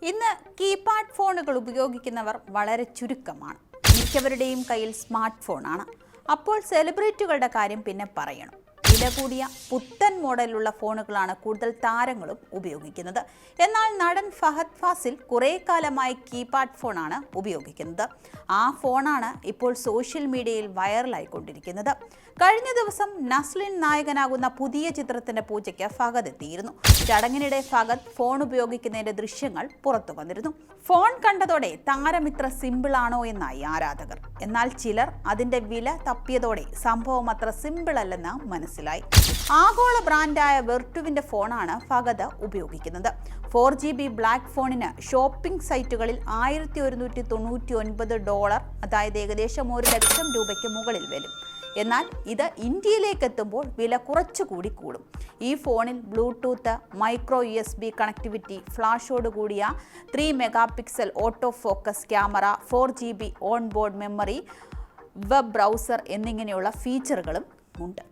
ഇന്ന് കീപാഡ് ഫോണുകൾ ഉപയോഗിക്കുന്നവർ വളരെ ചുരുക്കമാണ്. മിക്കവരുടെയും കയ്യിൽ സ്മാർട്ട് ഫോണാണ്. അപ്പോൾ സെലിബ്രിറ്റികളുടെ കാര്യം പിന്നെ പറയണം. വില കൂടിയ പുത്തൻ മോഡലുള്ള ഫോണുകളാണ് കൂടുതൽ താരങ്ങളും ഉപയോഗിക്കുന്നത്. എന്നാൽ നടൻ ഫഹദ് ഫാസിൽ കുറേ കാലമായി കീപാഡ് ഫോണാണ് ഉപയോഗിക്കുന്നത്. ആ ഫോണാണ് ഇപ്പോൾ സോഷ്യൽ മീഡിയയിൽ വൈറലായിക്കൊണ്ടിരിക്കുന്നത്. കഴിഞ്ഞ ദിവസം നസ്ലിൻ നായകനാകുന്ന പുതിയ ചിത്രത്തിന്റെ പൂജയ്ക്ക് ഫഹദ് എത്തിയിരുന്നു. ചടങ്ങിനിടെ ഫഹദ് ഫോൺ ഉപയോഗിക്കുന്നതിന്റെ ദൃശ്യങ്ങൾ പുറത്തു വന്നിരുന്നു. ഫോൺ കണ്ടതോടെ താരം ഇത്ര സിമ്പിളാണോ എന്നായി ആരാധകർ. എന്നാൽ ചിലർ അതിന്റെ വില തപ്പിയതോടെ സംഭവം അത്ര സിമ്പിൾ അല്ലെന്ന് മനസ്സിലായി. ആഗോള ബ്രാൻഡായ വെർട്ടുവിന്റെ ഫോണാണ് ഫഹദ് ഉപയോഗിക്കുന്നത്. 4GB ബ്ലാക്ക് ഫോണിന് ഷോപ്പിംഗ് സൈറ്റുകളിൽ $1199, അതായത് ഏകദേശം 1 ലക്ഷം രൂപയ്ക്ക് മുകളിൽ വരും. എന്നാൽ ഇത് ഇന്ത്യയിലേക്ക് എത്തുമ്പോൾ വില കുറച്ചുകൂടി കൂടും. ഈ ഫോണിൽ ബ്ലൂടൂത്ത്, മൈക്രോ USB കണക്ടിവിറ്റി, ഫ്ലാഷോട് കൂടിയ 3 megapixel auto focus camera, 4GB on board memory, web browser എന്നിങ്ങനെയുള്ള ഫീച്ചറുകളും ഉണ്ട്.